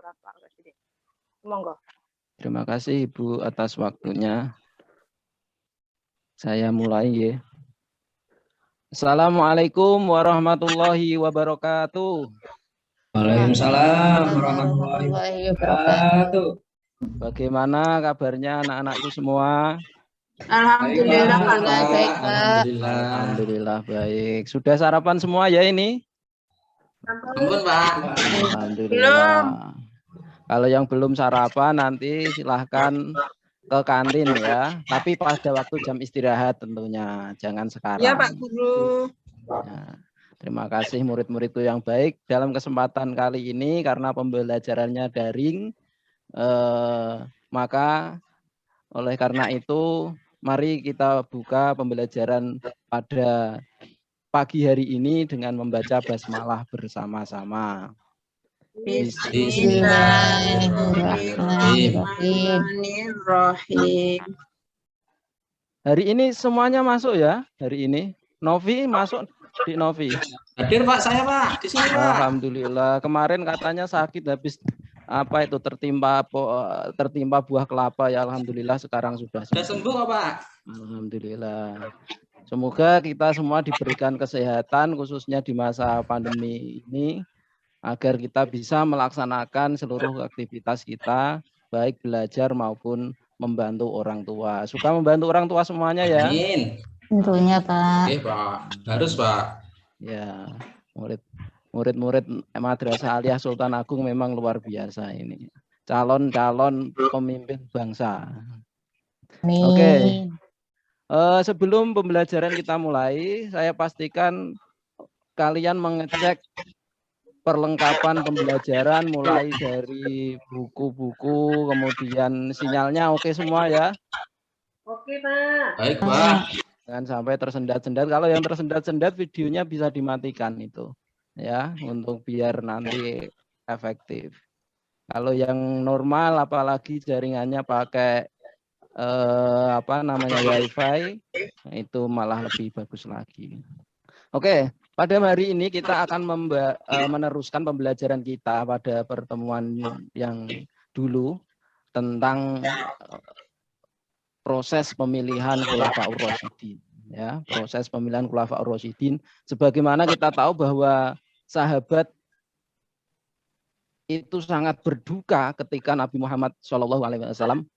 Bapak Presiden. Monggo. Terima kasih Ibu atas waktunya. Saya mulai ya. Assalamualaikum warahmatullahi wabarakatuh. Waalaikumsalam warahmatullahi wabarakatuh. Bagaimana kabarnya anak-anakku semua? Alhamdulillah Pak. Baik, Alhamdulillah. Alhamdulillah baik. Sudah sarapan semua ya ini? Ampun, Pak. Alhamdulillah. Kalau yang belum sarapan nanti silahkan ke kantin ya. Tapi pada waktu jam istirahat tentunya, jangan sekarang. Ya Pak Guru. Ya, terima kasih murid-muridku yang baik. Dalam kesempatan kali ini karena pembelajarannya daring, maka oleh karena itu mari kita buka pembelajaran pada pagi hari ini dengan membaca basmalah bersama-sama. Bismillahirrahmanirrahim. Hari ini semuanya masuk ya, hari ini. Novi masuk di Novi. Hadir Pak, saya Pak, di sini Pak. Alhamdulillah. Kemarin katanya sakit habis apa itu tertimpa buah kelapa ya, alhamdulillah sekarang sudah sembuh Pak. Alhamdulillah. Semoga kita semua diberikan kesehatan khususnya di masa pandemi ini agar kita bisa melaksanakan seluruh aktivitas kita baik belajar maupun membantu orang tua. Suka membantu orang tua semuanya ya? Amin. Tentunya Pak. Oke Pak, harus Pak. Ya, murid-murid Madrasah Aliyah Sultan Agung memang luar biasa ini. Calon-calon pemimpin bangsa. Amin. Oke. Sebelum pembelajaran kita mulai, saya pastikan kalian mengecek perlengkapan pembelajaran mulai dari buku-buku, kemudian sinyalnya oke semua ya? Oke Pak. Baik Pak. Jangan sampai tersendat-sendat. Kalau yang tersendat-sendat videonya bisa dimatikan itu ya, untuk biar nanti efektif. Kalau yang normal apalagi jaringannya pakai WiFi, itu malah lebih bagus lagi. Oke, pada hari ini kita akan meneruskan pembelajaran kita pada pertemuan yang dulu tentang proses pemilihan Khulafaur Rasyidin. Ya, proses pemilihan Khulafaur Rasyidin. Sebagaimana kita tahu bahwa sahabat itu sangat berduka ketika Nabi Muhammad SAW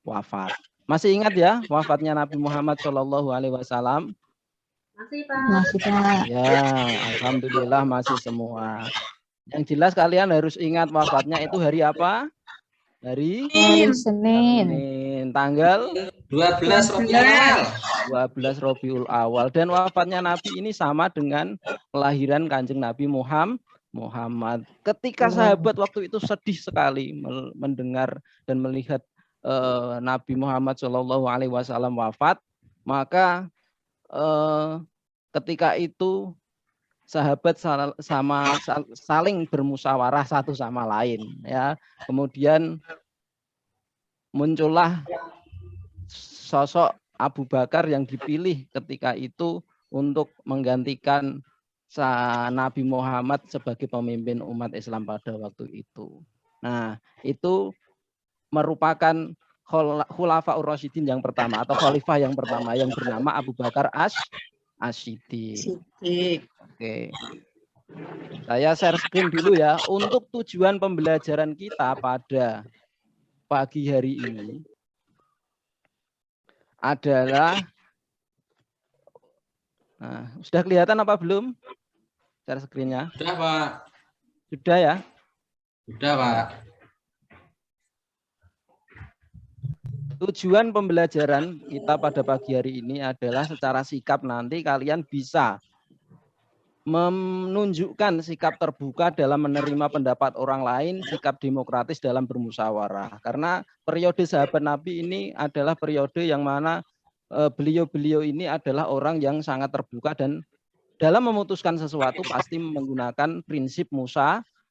wafat. Masih ingat ya wafatnya Nabi Muhammad SAW? Masih Pak. Masih Pak. Ya, alhamdulillah masih semua. Yang jelas kalian harus ingat wafatnya itu hari apa? Hari Senin. Tanggal 12 Rabiul Awal. 12 Rabiul Awal. Dan wafatnya Nabi ini sama dengan kelahiran Kanjeng Nabi Muhammad. Ketika sahabat waktu itu sedih sekali mendengar dan melihat Nabi Muhammad SAW wafat, maka ketika itu sahabat saling bermusyawarah satu sama lain ya. Kemudian muncullah sosok Abu Bakar yang dipilih ketika itu untuk menggantikan Nabi Muhammad sebagai pemimpin umat Islam pada waktu itu. Nah, itu merupakan Khulafaur Rasyidin yang pertama atau khalifah yang pertama yang bernama Abu Bakar As-Siddiq. Oke. Saya share screen dulu ya. Untuk tujuan pembelajaran kita pada pagi hari ini adalah sudah kelihatan apa belum? Share screen-nya. Sudah Pak. Sudah ya? Sudah Pak. Tujuan pembelajaran kita pada pagi hari ini adalah secara sikap nanti kalian bisa menunjukkan sikap terbuka dalam menerima pendapat orang lain, sikap demokratis dalam bermusyawarah. Karena periode sahabat Nabi ini adalah periode yang mana beliau-beliau ini adalah orang yang sangat terbuka dan dalam memutuskan sesuatu pasti menggunakan prinsip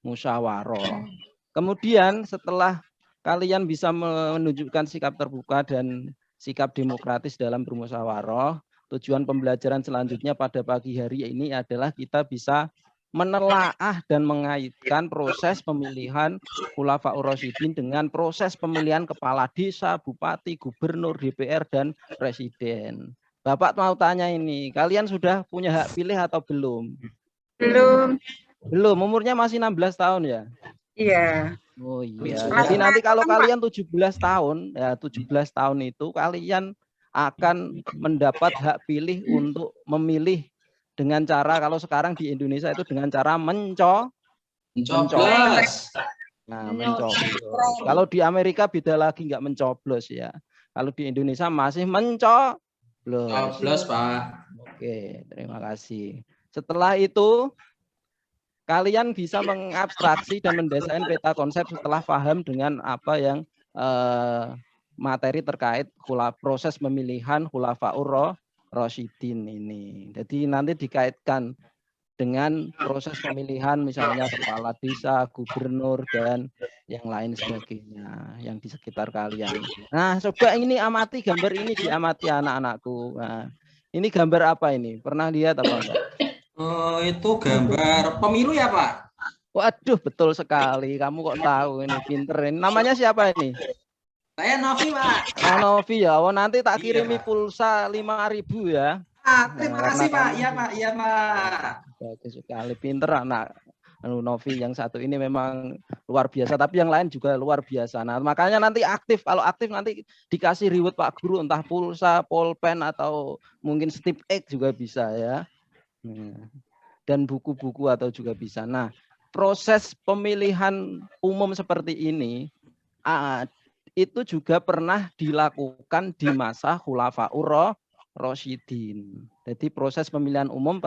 musyawarah. Kemudian setelah kalian bisa menunjukkan sikap terbuka dan sikap demokratis dalam bermusyawarah, tujuan pembelajaran selanjutnya pada pagi hari ini adalah kita bisa menelaah dan mengaitkan proses pemilihan Khulafaur Rasyidin dengan proses pemilihan kepala desa, bupati, gubernur, DPR, dan presiden. Bapak mau tanya ini, kalian sudah punya hak pilih atau belum? Belum. Belum, umurnya masih 16 tahun ya? Iya. Oh iya, Sudah. jadi nanti kalau kalian 17 tahun, ya 17 tahun itu kalian akan mendapat hak pilih untuk memilih dengan cara, kalau sekarang di Indonesia itu dengan cara mencoblos. Nah, mencoblos. Kalau di Amerika beda lagi, nggak mencoblos ya. Kalau di Indonesia masih mencoblos. Coblos, Pak. Oke, terima kasih. Setelah itu kalian bisa mengabstraksi dan mendesain peta konsep setelah paham dengan apa yang materi terkait proses pemilihan Khulafaur Rasyidin ini. Jadi nanti dikaitkan dengan proses pemilihan misalnya kepala desa, gubernur, dan yang lain sebagainya yang di sekitar kalian. Nah, coba ini amati gambar ini, diamati anak-anakku. Nah, ini gambar apa ini? Pernah lihat apa enggak? Oh, itu gambar pemilu ya, Pak? Waduh, betul sekali. Kamu kok tahu ini, pinter ini. Namanya siapa ini? Saya Novi, Pak. Oh, Novi ya. Oh, nanti tak Iya, kirimi Pak. pulsa 5.000 ya. Terima Nah, kasih, karena Pak. kamu Iya, Pak. Iya, Pak. bagus sekali, pinter anak Novi yang satu ini memang luar biasa, tapi yang lain juga luar biasa. Nah, makanya nanti aktif, kalau aktif nanti dikasih reward Pak Guru, entah pulsa, pulpen, atau mungkin Stip X juga bisa ya. Dan buku-buku atau juga bisa. Nah, proses pemilihan umum seperti ini itu juga pernah dilakukan di masa Khulafaur Rasyidin. Jadi proses pemilihan umum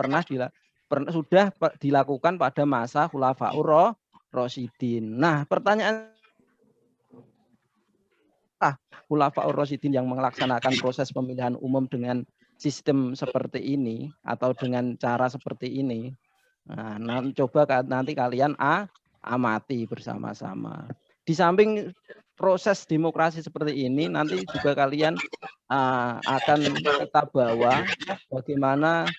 sudah dilakukan pada masa Khulafaur Rasyidin. Nah, pertanyaan Khulafaur Rasyidin yang melaksanakan proses pemilihan umum dengan sistem seperti ini atau dengan cara seperti ini. Nah, coba nanti kalian amati bersama-sama. Di samping proses demokrasi seperti ini, nanti juga kalian akan kita bawa bagaimana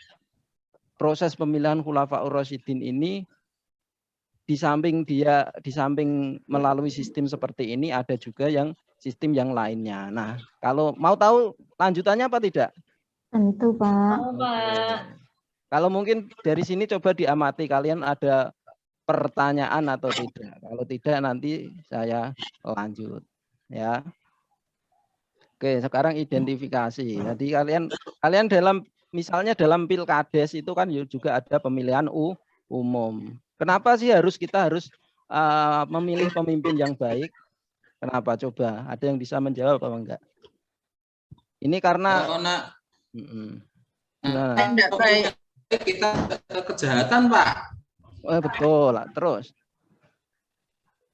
proses pemilihan Khulafaur Rasyidin ini di samping melalui sistem seperti ini, ada juga yang sistem yang lainnya. Nah, kalau mau tahu lanjutannya apa tidak? Tentu, Pak. Kalau mungkin dari sini coba diamati, kalian ada pertanyaan atau tidak. Kalau tidak nanti saya lanjut ya. Oke, sekarang identifikasi. Jadi kalian misalnya dalam Pilkades itu kan juga ada pemilihan umum. Kenapa sih kita harus memilih pemimpin yang baik? Kenapa? Coba ada yang bisa menjawab apa enggak? Ini karena Tidak baik. Kita kejahatan, Pak. Betul. Terus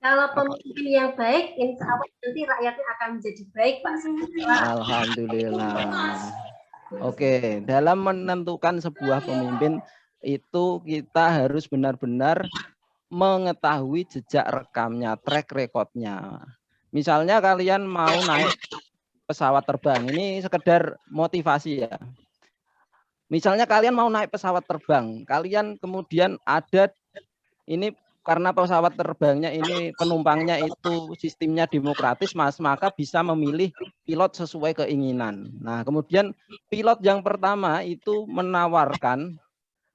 Kalau pemimpin yang baik, insya Allah nanti rakyatnya akan menjadi baik, Pak. Alhamdulillah. Oke, dalam menentukan sebuah pemimpin itu kita harus benar-benar mengetahui jejak rekamnya, track recordnya. Misalnya kalian mau naik pesawat terbang, ini sekedar motivasi ya. Misalnya kalian mau naik pesawat terbang, kalian kemudian ada ini karena pesawat terbangnya ini penumpangnya itu sistemnya demokratis, maka bisa memilih pilot sesuai keinginan. Nah, kemudian pilot yang pertama itu menawarkan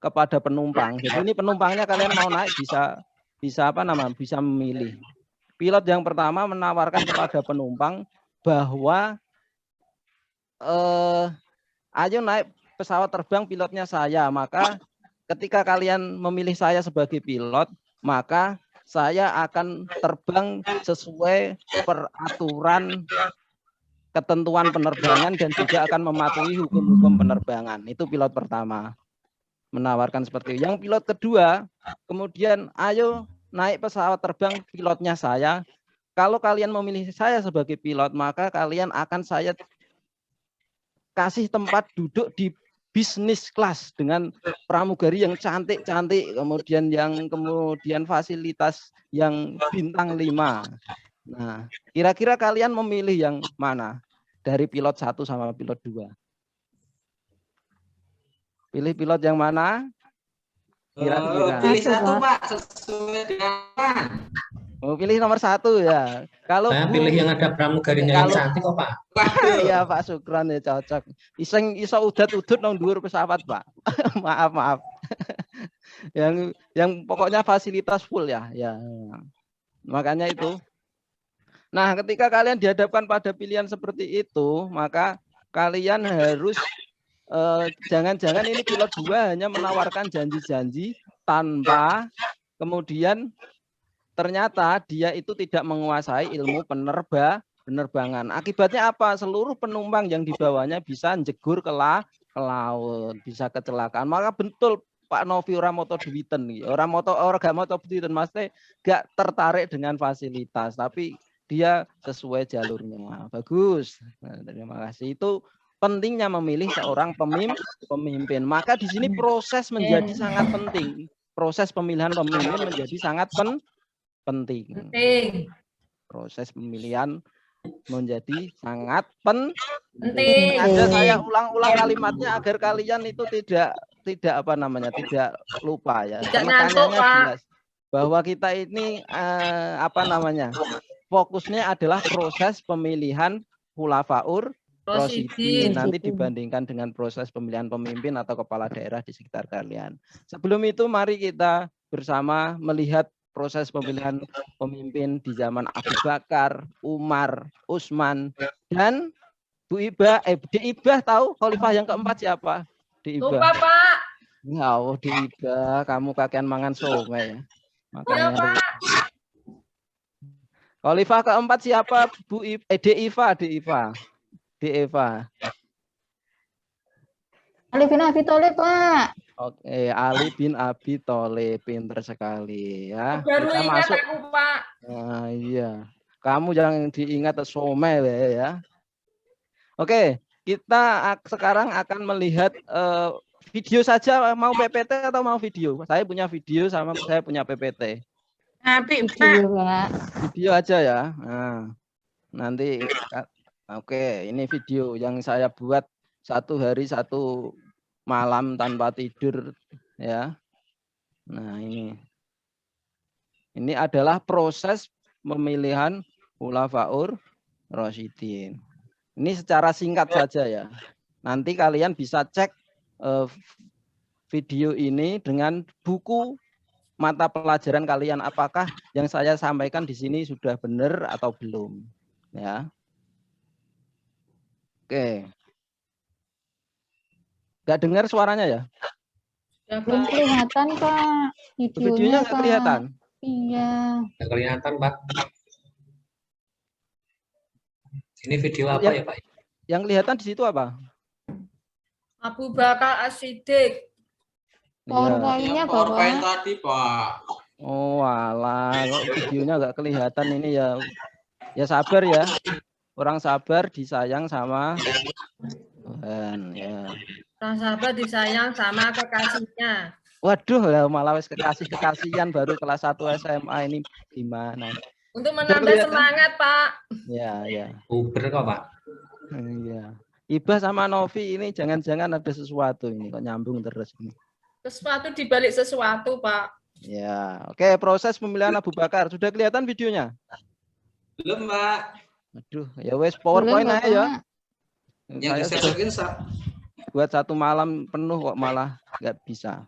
kepada penumpang. Jadi ini penumpangnya kalian mau naik bisa memilih. Pilot yang pertama menawarkan kepada penumpang bahwa ayo naik pesawat terbang, pilotnya saya. Maka ketika kalian memilih saya sebagai pilot, maka saya akan terbang sesuai peraturan ketentuan penerbangan dan juga akan mematuhi hukum-hukum penerbangan. Itu pilot pertama menawarkan seperti itu. Yang pilot kedua kemudian, ayo naik pesawat terbang, pilotnya saya. Kalau kalian memilih saya sebagai pilot, maka kalian akan saya kasih tempat duduk di bisnis kelas dengan pramugari yang cantik-cantik, kemudian fasilitas yang bintang 5. Nah, kira-kira kalian memilih yang mana dari pilot 1 sama pilot 2? Pilih pilot yang mana? Kira-kira. Pilih Satu, satu, Pak. Pak, sesuai dengan. Oh, pilih nomor 1 ya. Kalau Saya pilih yang ada pramugarinya yang kalau cantik kok, Pak. Waduh. iya Pak Sukron ya cocok. Iso udat-udut nang dhuwur pesawat, Pak. Maaf. Yang pokoknya fasilitas full ya. Ya. Makanya itu. Nah, ketika kalian dihadapkan pada pilihan seperti itu, maka kalian harus jangan-jangan ini pilot 2 hanya menawarkan janji-janji tanpa kemudian ternyata dia itu tidak menguasai ilmu penerbangan. Akibatnya apa? Seluruh penumpang yang dibawanya bisa jegur ke laut, bisa kecelakaan. Maka betul Pak Novi orang moto duiten nih. Orang gak moto duiten Mas gak tertarik dengan fasilitas, tapi dia sesuai jalurnya. Bagus. Nah, terima kasih. Itu pentingnya memilih seorang pemimpin. Maka di sini proses menjadi sangat penting. Proses pemilihan pemimpin menjadi sangat penting. Proses pemilihan menjadi sangat penting. Ada saya ulang-ulang kalimatnya agar kalian itu tidak tidak lupa ya. Penekanannya jelas bahwa kita ini fokusnya adalah proses pemilihan khulafaur rasyidin nanti dibandingkan dengan proses pemilihan pemimpin atau kepala daerah di sekitar kalian. Sebelum itu mari kita bersama melihat proses pemilihan pemimpin di zaman Abu Bakar, Umar, Utsman, dan Bu Ibah. Di Ibah tahu khalifah yang keempat siapa? Di Ibah. Lupa, Pak. Ya Allah, Di Ibah, kamu kakean mangan somai ya. Makanya Ya, Pak. khalifah keempat siapa? Di Eva. Ali bin Abi Thalib, Pak. Oke, Ali bin Abi Thalib, pinter sekali ya. Baru Kita ingat masuk. aku, Pak. Nah, iya. Kamu jangan diingat somai ya. Oke, kita sekarang akan melihat video saja. Mau PPT atau mau video? Saya punya video sama saya punya PPT. Video, Pak. Video aja ya. Nah, nanti oke, ini video yang saya buat 1 hari 1 malam tanpa tidur ya. Nah, ini adalah proses pemilihan khulafaur rasyidin. Ini secara singkat saja ya. Nanti kalian bisa cek video ini dengan buku mata pelajaran kalian, apakah yang saya sampaikan di sini sudah benar atau belum ya. Oke. Nggak dengar suaranya ya? Ya, Belum Pak. kelihatan, Pak. Videonya nggak Pak. kelihatan. Iya. Nggak kelihatan, Pak. Ini video apa ya, Pak? Yang kelihatan di situ apa? Abu Bakar As-Siddiq. Iya. PowerPoint-nya, PowerPoint Bapak. tadi, Pak. Oh alah, kok videonya nggak kelihatan ini ya. Ya sabar ya. Orang sabar disayang sama Tuhan ya. Sang sahabat disayang sama kekasihnya. Waduh, lah malah wis kekasih-kekasihan baru kelas 1 SMA ini gimana? Untuk menambah semangat, Pak. Ya. Uber kok, Pak. Iya. Ibah sama Novi ini jangan-jangan ada sesuatu ini kok nyambung terus ini. Sesuatu dibalik sesuatu, Pak. Ya, oke, proses pemilihan Abu Bakar sudah kelihatan videonya? Belum, Pak. Aduh, ya wes PowerPoint Belum, aja ya. Bapak. Yang Saya saya sudah buat 1 malam penuh kok malah nggak bisa.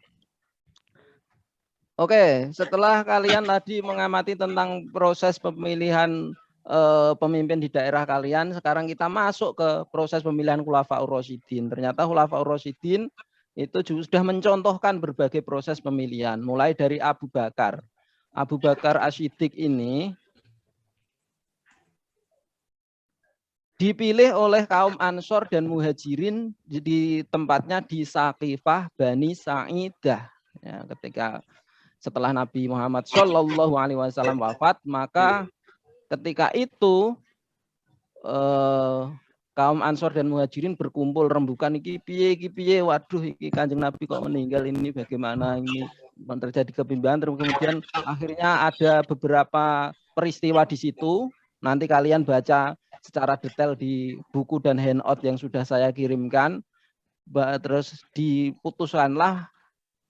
Oke, setelah kalian tadi mengamati tentang proses pemilihan pemimpin di daerah kalian, sekarang kita masuk ke proses pemilihan khulafaur rasyidin. Ternyata khulafaur rasyidin itu sudah mencontohkan berbagai proses pemilihan, mulai dari Abu Bakar. Abu Bakar As-Siddiq ini dipilih oleh kaum Ansor dan Muhajirin di tempatnya di Saqifah Bani Sa'idah. Ya, ketika setelah Nabi Muhammad SAW wafat, maka ketika itu kaum Ansor dan Muhajirin berkumpul rembukan iki piye, waduh iki Kanjeng Nabi kok meninggal, ini bagaimana ini terjadi kebimbangan. Kemudian akhirnya ada beberapa peristiwa di situ. Nanti kalian baca secara detail di buku dan handout yang sudah saya kirimkan. Terus diputuskanlah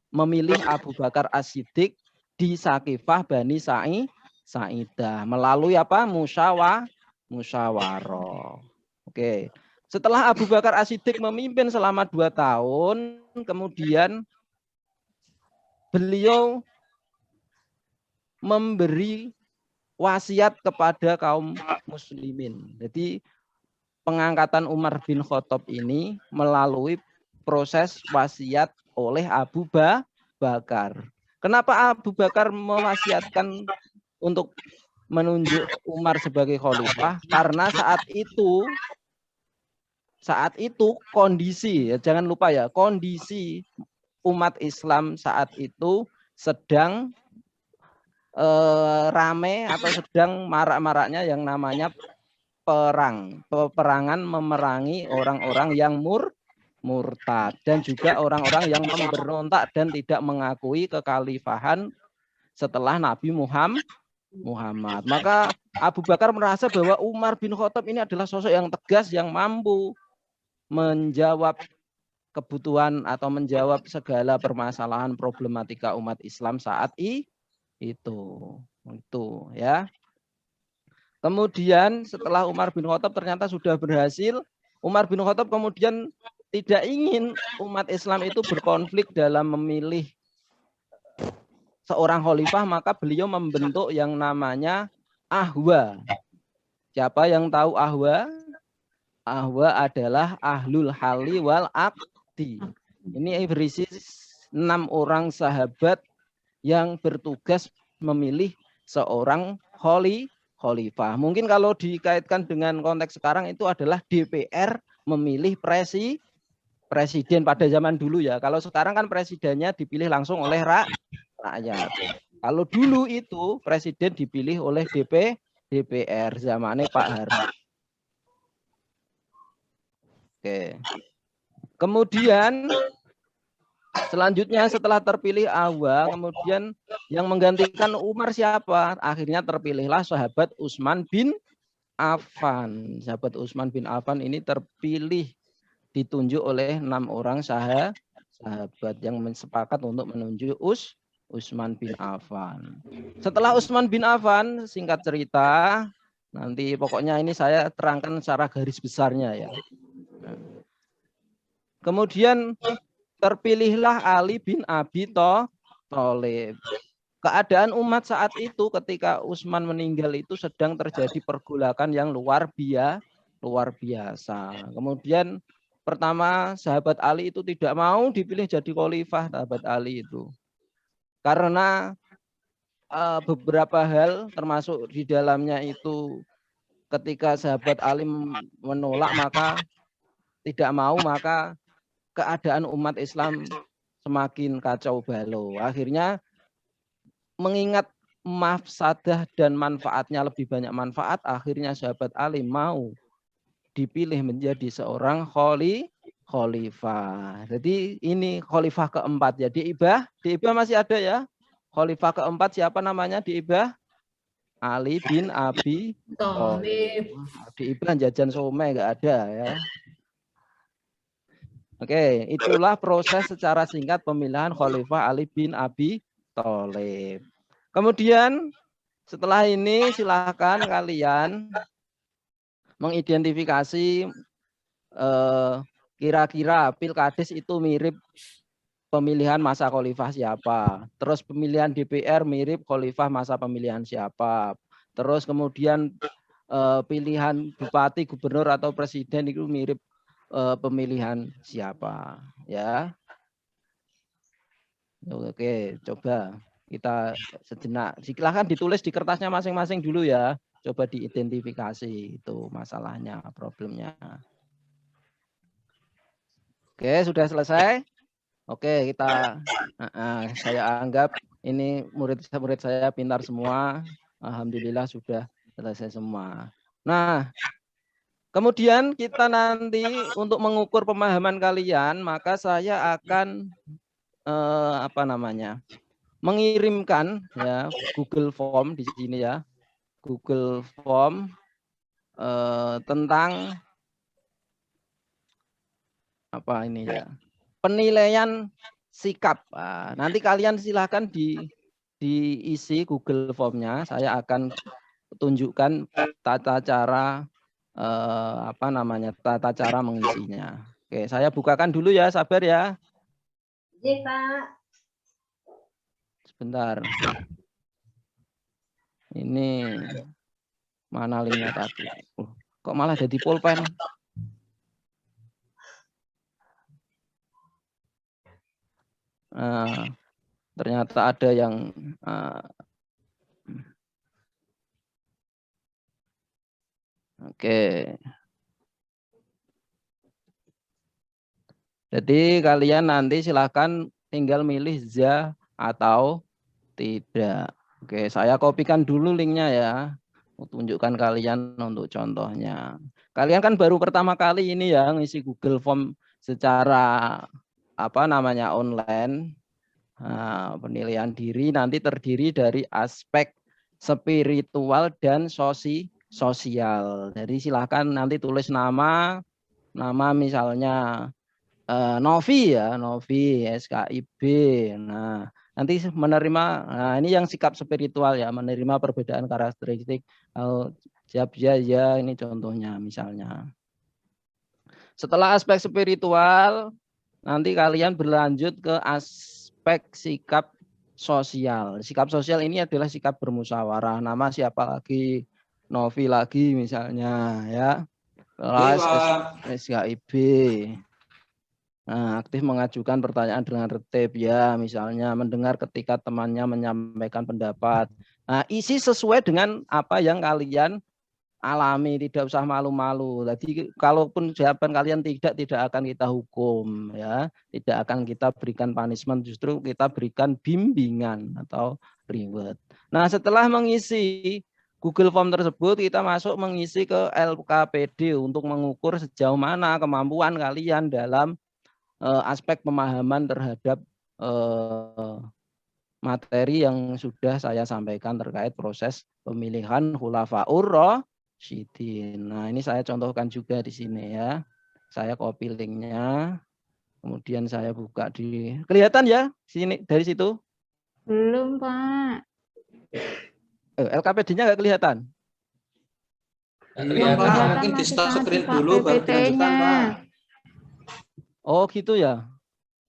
memilih Abu Bakar As-Siddiq di Sakifah Bani Sa'idah melalui apa? Musyawarah. Oke. Setelah Abu Bakar As-Siddiq memimpin selama 2 tahun, kemudian beliau memberi wasiat kepada kaum muslimin. Jadi pengangkatan Umar bin Khattab ini melalui proses wasiat oleh Abu Bakar. Kenapa Abu Bakar mewasiatkan untuk menunjuk Umar sebagai khalifah? Karena saat itu kondisi, ya, jangan lupa ya, kondisi umat Islam saat itu sedang rame atau sedang marak-maraknya yang namanya peperangan memerangi orang-orang yang murtad dan juga orang-orang yang memberontak dan tidak mengakui kekhalifahan setelah Nabi Muhammad. Maka Abu Bakar merasa bahwa Umar bin Khattab ini adalah sosok yang tegas yang mampu menjawab kebutuhan atau menjawab segala permasalahan problematika umat Islam saat itu ya. Kemudian setelah Umar bin Khattab ternyata sudah berhasil, Umar bin Khattab kemudian tidak ingin umat Islam itu berkonflik dalam memilih seorang khalifah, maka beliau membentuk yang namanya Ahwa. Siapa yang tahu Ahwa? Ahwa adalah Ahlul Hali wal Aqdi. Ini berisi 6 orang sahabat yang bertugas memilih seorang khalifah. Mungkin kalau dikaitkan dengan konteks sekarang itu adalah DPR memilih presiden pada zaman dulu ya. Kalau sekarang kan presidennya dipilih langsung oleh rakyat. Kalau dulu itu presiden dipilih oleh DPR zamannya Pak Harto. Oke. Kemudian selanjutnya setelah terpilih Ahwa, kemudian yang menggantikan Umar siapa? Akhirnya terpilihlah sahabat Utsman bin Affan. Sahabat Utsman bin Affan ini terpilih ditunjuk oleh 6 orang sahabat yang sepakat untuk menunjuk Utsman bin Affan. Setelah Utsman bin Affan, singkat cerita, nanti pokoknya ini saya terangkan secara garis besarnya ya. Kemudian terpilihlah Ali bin Abi Thalib. Keadaan umat saat itu ketika Utsman meninggal itu sedang terjadi pergolakan yang luar biasa. Kemudian pertama sahabat Ali itu tidak mau dipilih jadi khalifah, sahabat Ali itu. Karena beberapa hal termasuk di dalamnya itu ketika sahabat Ali menolak maka tidak mau, maka keadaan umat Islam semakin kacau balau. Akhirnya mengingat mafsadah dan manfaatnya lebih banyak manfaat, akhirnya sahabat Ali mau dipilih menjadi seorang khalifah. Jadi ini khalifah keempat ya. Di Ibah masih ada ya. Khalifah keempat siapa namanya di Ibah? Ali bin Abi Thalib. Di Ibah jajan somai nggak ada ya. Oke, itulah proses secara singkat pemilihan Khalifah Ali bin Abi Thalib. Kemudian setelah ini silakan kalian mengidentifikasi kira-kira Pilkades itu mirip pemilihan masa khalifah siapa. Terus pemilihan DPR mirip khalifah masa pemilihan siapa. Terus kemudian pilihan bupati, gubernur atau presiden itu mirip pemilihan siapa ya. Oke, coba kita sejenak silahkan ditulis di kertasnya masing-masing dulu ya, coba diidentifikasi itu masalahnya, problemnya. Oke, sudah selesai. Oke, kita saya anggap ini murid-murid saya pintar semua, alhamdulillah sudah selesai semua. Nah, kemudian kita nanti untuk mengukur pemahaman kalian, maka saya akan mengirimkan ya Google Form di sini ya, Google Form tentang apa ini ya, penilaian sikap. Nanti kalian silahkan diisi Google Form-nya. Saya akan tunjukkan tata cara tata cara mengisinya. Oke, saya bukakan dulu ya, sabar ya. Iya, Pak. Sebentar. Ini mana linknya tadi? Kok malah jadi pulpen? Ternyata ada yang oke. Jadi kalian nanti silahkan tinggal milih za atau tidak. Oke, saya kopikan dulu linknya ya. Tunjukkan kalian untuk contohnya. Kalian kan baru pertama kali ini ya ngisi Google Form secara online. Penilaian diri nanti terdiri dari aspek spiritual dan sosial. Jadi silahkan nanti tulis nama misalnya Novi ya, Novi SKIB. Nah, nanti menerima, ini yang sikap spiritual ya, menerima perbedaan karakteristik. Ya, ini contohnya misalnya. Setelah aspek spiritual, nanti kalian berlanjut ke aspek sikap sosial. Sikap sosial ini adalah sikap bermusyawarah. Nama siapa lagi? Novi lagi misalnya ya. Kelas SKIB. Nah, aktif mengajukan pertanyaan dengan tertib ya, misalnya mendengar ketika temannya menyampaikan pendapat. Nah, isi sesuai dengan apa yang kalian alami, tidak usah malu-malu. Jadi kalaupun jawaban kalian tidak akan kita hukum ya, tidak akan kita berikan punishment, justru kita berikan bimbingan atau reward. Nah, setelah mengisi Google Form tersebut, kita masuk mengisi ke LKPD untuk mengukur sejauh mana kemampuan kalian dalam aspek pemahaman terhadap materi yang sudah saya sampaikan terkait proses pemilihan khulafaur rasyidin. Nah, ini saya contohkan juga di sini ya. Saya copy linknya, kemudian saya buka di, kelihatan ya sini dari situ? Belum, Pak. LKPD-nya nggak kelihatan? Iya, Pak. Mungkin di stop screen dulu baru dilanjutkan, Pak. Oh gitu ya?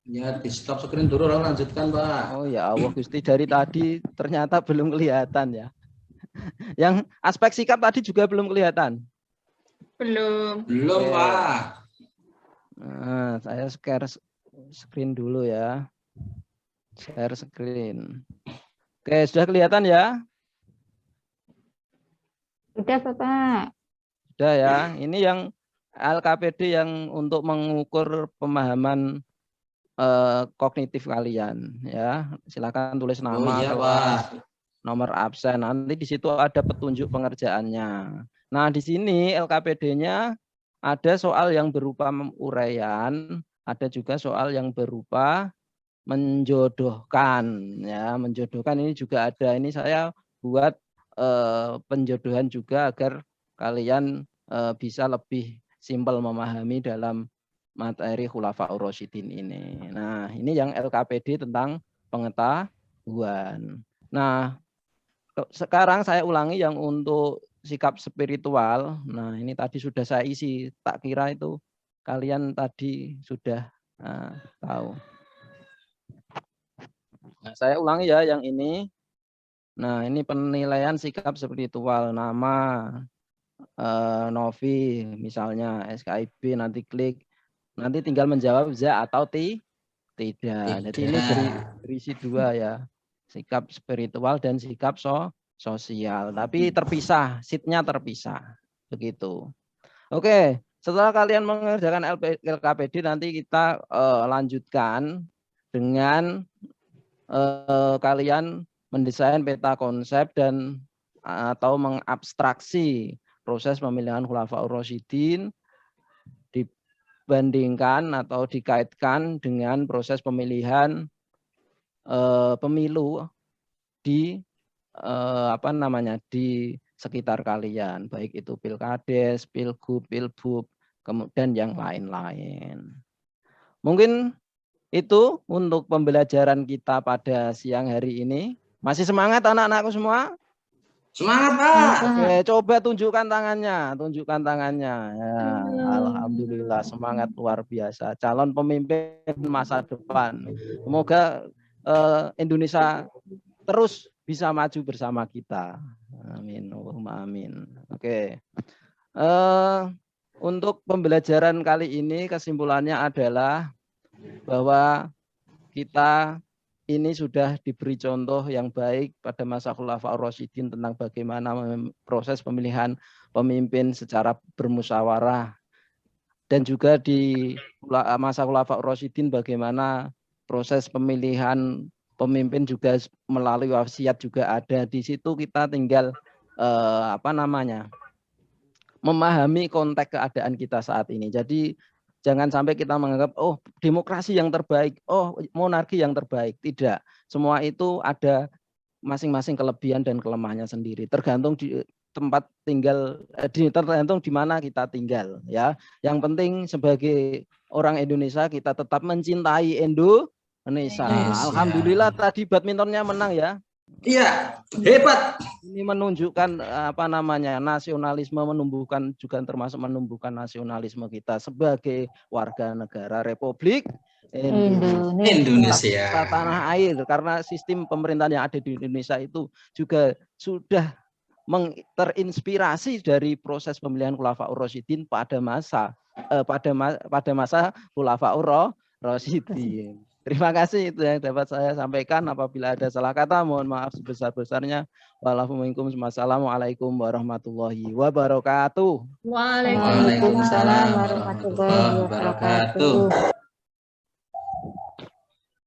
Ya, di stop screen dulu lalu lanjutkan, Pak. Oh ya Allah Gusti, dari tadi ternyata belum kelihatan ya. Yang aspek sikap tadi juga belum kelihatan? Belum. Belum, Pak. Nah, saya share screen dulu ya. Share screen. Oke, sudah kelihatan ya? Sudah, Bapak. Sudah ya. Ini yang LKPD yang untuk mengukur pemahaman kognitif kalian ya. Silakan tulis nama, kelas, nomor absen. Nanti di situ ada petunjuk pengerjaannya. Nah, di sini LKPD-nya ada soal yang berupa uraian, ada juga soal yang berupa menjodohkan ya. Menjodohkan ini juga ada. Ini saya buat penjodohan juga agar kalian bisa lebih simpel memahami dalam materi khulafaur rasyidin ini. Nah, ini yang LKPD tentang pengetahuan. Nah, sekarang saya ulangi yang untuk sikap spiritual. Nah, ini tadi sudah saya isi. Tak kira itu kalian tadi sudah tahu. Nah, saya ulangi ya yang ini. Nah, ini penilaian sikap spiritual. Nama Novi misalnya SKIB, nanti klik. Nanti tinggal menjawab za atau tidak. Jadi ini berisi dua ya. Sikap spiritual dan sikap sosial. Tapi terpisah, sheet-nya terpisah. Begitu. Oke, setelah kalian mengerjakan LKPD nanti kita lanjutkan dengan kalian mendesain peta konsep dan atau mengabstraksi proses pemilihan khulafaur rasyidin dibandingkan atau dikaitkan dengan proses pemilihan pemilu di di sekitar kalian, baik itu pilkades, pilgub, pilbub, kemudian yang lain-lain. Mungkin Itu untuk pembelajaran kita pada siang hari ini. Masih semangat anak-anakku semua? Semangat, Pak. Oke, coba tunjukkan tangannya, Ya, alhamdulillah semangat luar biasa. Calon pemimpin masa depan. Semoga Indonesia terus bisa maju bersama kita. Amin, Allahumma amin. Oke. Untuk pembelajaran kali ini kesimpulannya adalah bahwa kita ini sudah diberi contoh yang baik pada masa Khulafaur Rasyidin tentang bagaimana proses pemilihan pemimpin secara bermusyawarah, dan juga di masa Khulafaur Rasyidin bagaimana proses pemilihan pemimpin juga melalui wasiat juga ada. Di situ kita tinggal memahami konteks keadaan kita saat ini. Jadi jangan sampai kita menganggap, oh demokrasi yang terbaik, oh monarki yang terbaik. Tidak. Semua itu ada masing-masing kelebihan dan kelemahannya sendiri. Tergantung di tempat tinggal, tergantung di mana kita tinggal. Ya. Yang penting sebagai orang Indonesia kita tetap mencintai Indonesia. Alhamdulillah tadi badmintonnya menang ya. Iya, hebat. Ini menunjukkan nasionalisme, menumbuhkan juga termasuk menumbuhkan nasionalisme kita sebagai warga negara Republik Indonesia. Tanah air, karena sistem pemerintahan yang ada di Indonesia itu juga sudah terinspirasi dari proses pemilihan Khulafaur Rasyidin pada masa Khulafaur Rasyidin. Terima kasih, itu yang dapat saya sampaikan. Apabila ada salah kata, mohon maaf sebesar-besarnya. Wassalamualaikum warahmatullahi wabarakatuh. Waalaikumsalam Waalaikumsalam warahmatullahi wabarakatuh.